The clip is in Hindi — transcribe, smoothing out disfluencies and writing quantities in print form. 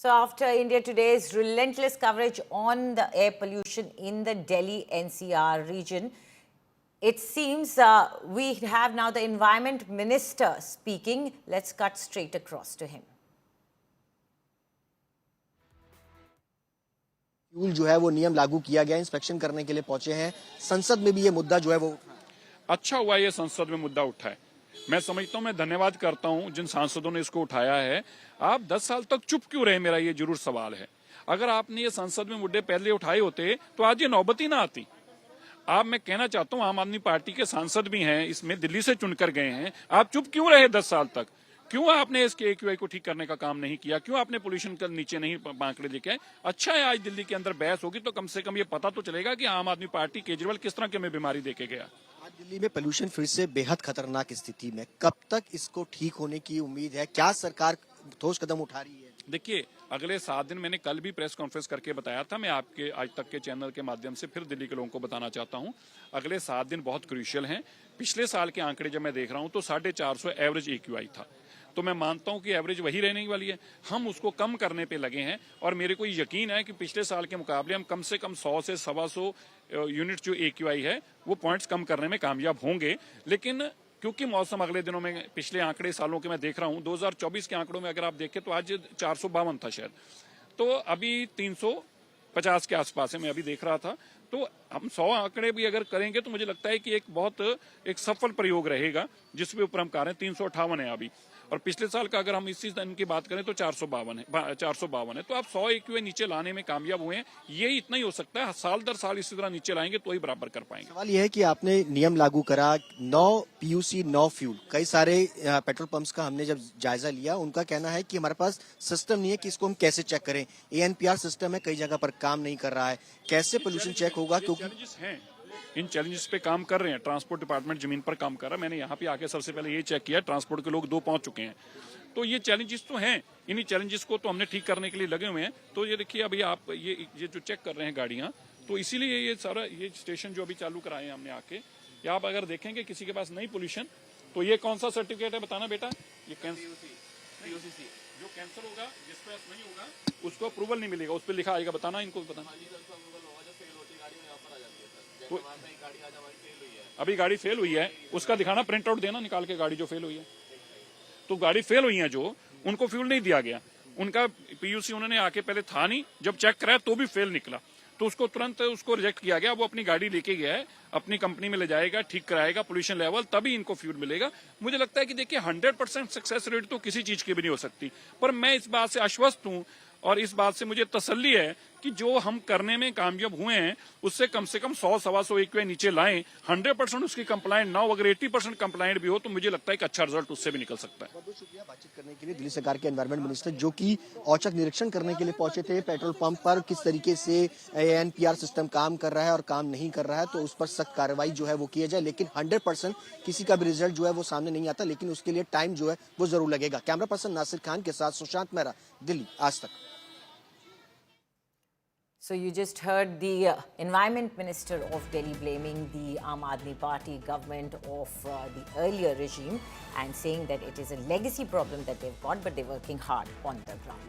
So after India Today's relentless coverage on the air pollution in the Delhi NCR region, it seems we have now the Environment Minister speaking. Let's cut straight across to him. Fuel जो है वो नियम लागू किया गया, इंस्पेक्शन करने के लिए पहुंचे हैं। संसद में भी ये मुद्दा जो है वो अच्छा हुआ ये संसद में मुद्दा उठा है। मैं समझता हूं, मैं धन्यवाद करता हूं जिन सांसदों ने इसको उठाया है। आप 10 साल तक चुप क्यों रहे, मेरा ये जरूर सवाल है। अगर आपने ये संसद में मुद्दे पहले उठाए होते तो आज ये नौबत ही ना आती। आप, मैं कहना चाहता हूं, आम आदमी पार्टी के सांसद भी हैं, इसमें दिल्ली से चुनकर गए हैं। आप चुप क्यों रहे 10 साल तक? क्यों आपने इसके AQI को ठीक करने का काम नहीं किया? क्यों आपने पोल्यूशन का नीचे नहीं आंकड़े लेके आए? अच्छा है, आज दिल्ली के अंदर बहस होगी तो कम से कम ये पता तो चलेगा कि आम आदमी पार्टी केजरीवाल किस तरह की हमें बीमारी देके गया। आज दिल्ली में पोल्यूशन फिर से बेहद खतरनाक स्थिति में, कब तक इसको ठीक होने की उम्मीद है? क्या सरकार ठोस कदम उठा रही है? देखिए, अगले 7 दिन, मैंने कल भी प्रेस कॉन्फ्रेंस करके बताया था, मैं आपके आज तक के चैनल के माध्यम से फिर दिल्ली के लोगों को बताना चाहता हूं, अगले 7 दिन बहुत क्रूशियल हैं। पिछले साल के आंकड़े जब मैं देख रहा हूं तो 450 एवरेज AQI था, तो मैं मानता हूं कि एवरेज वही रहने वाली है। हम उसको कम करने पे लगे हैं और मेरे को यकीन है कि पिछले साल के मुकाबले हम कम से कम 100 से 125 यूनिट जो AQI है वो पॉइंट्स कम करने में कामयाब होंगे। लेकिन क्योंकि मौसम अगले दिनों में, पिछले आंकड़े सालों के मैं देख रहा हूं, 2024 के आंकड़ों में अगर आप देखें तो आज 452 था शायद, तो अभी 350 के आसपास है, मैं अभी देख रहा था। तो हम 100 आंकड़े भी अगर करेंगे तो मुझे लगता है कि एक सफल प्रयोग रहेगा, जिसके ऊपर हम कह रहे हैं 358 है अभी। और पिछले साल का अगर हम इसी दिन की बात करें तो 452 है। तो आप 100 AQI नीचे लाने में कामयाब हुए हैं। ये इतना ही हो सकता है, साल दर साल इसी तरह नीचे लाएंगे तो ही बराबर कर पाएंगे। सवाल यह है कि आपने नियम लागू करा, 9 PUC 9 फ्यूल, कई सारे पेट्रोल पंप्स का हमने जब जायजा लिया, उनका कहना है कि हमारे पास सिस्टम नहीं है कि इसको हम कैसे चेक करें। ANPR सिस्टम है, कई जगह पर काम नहीं कर रहा है, कैसे पोल्यूशन चेक होगा? क्योंकि इन चैलेंजेस पे काम कर रहे हैं, ट्रांसपोर्ट डिपार्टमेंट जमीन पर काम कर रहा है। मैंने यहाँ पे आके सबसे पहले ये चेक किया, ट्रांसपोर्ट के लोग 2 पहुंच चुके हैं। तो ये चैलेंजेस तो हैं, इन्हीं चैलेंजेस को तो हमने ठीक करने के लिए लगे हुए हैं। तो ये देखिए, अभी आप ये जो चेक कर रहे हैं गाड़ियां, तो इसीलिए ये सारा ये स्टेशन जो अभी चालू कराए हैं हमने आके, या आप अगर देखेंगे किसी के पास नहीं पोल्यूशन, तो ये कौन सा सर्टिफिकेट है बताना बेटा? ये PUCC जो कैंसिल होगा, जिस पर नहीं होगा उसको अप्रूवल नहीं मिलेगा, उस पर लिखा आएगा, बताना इनको, बताना। तो अभी गाड़ी फेल हुई है, उसका दिखाना, प्रिंट आउट देना निकाल के, गाड़ी जो फेल हुई है। तो गाड़ी फेल हुई है जो, उनको फ्यूल नहीं दिया गया, उनका PUC उन्होंने आके पहले था नहीं, जब चेक कराया तो भी फेल निकला, तो उसको तुरंत उसको रिजेक्ट किया गया। वो अपनी गाड़ी लेके गया है, अपनी कंपनी में ले जाएगा, ठीक कराएगा पोल्यूशन लेवल, तभी इनको फ्यूल मिलेगा। मुझे लगता है कि देखिए, 100% सक्सेस रेट तो किसी चीज की भी नहीं हो सकती, पर मैं इस बात से आश्वस्त हूं और इस बात से मुझे तसल्ली है कि जो हम करने में कामयाब हुए हैं उससे कम से कम 100-125 AQI नीचे लाएं। 100% उसकी कंप्लाइंट ना हो, अगर 80% कंप्लाइंट भी हो तो मुझे लगता है कि अच्छा रिजल्ट उससे भी निकल सकता है। बहुत बहुत शुक्रिया बातचीत करने के लिए। दिल्ली सरकार के एनवायरमेंट मिनिस्टर जो कि औचक निरीक्षण करने के लिए पहुंचे थे पेट्रोल पंप पर, किस तरीके से ANPR सिस्टम काम कर रहा है और काम नहीं कर रहा है, तो उस पर सख्त कार्रवाई जो है वो किया जाए। लेकिन 100% किसी का भी रिजल्ट जो है वो सामने नहीं आता, लेकिन उसके लिए टाइम जो है वो जरूर लगेगा। कैमरा पर्सन नासिर खान के साथ सुशांत मेहरा, दिल्ली, आज तक। So you just heard the Environment Minister of Delhi blaming the Aam Aadmi Party government of the earlier regime and saying that it is a legacy problem that they've got, but they're working hard on the ground.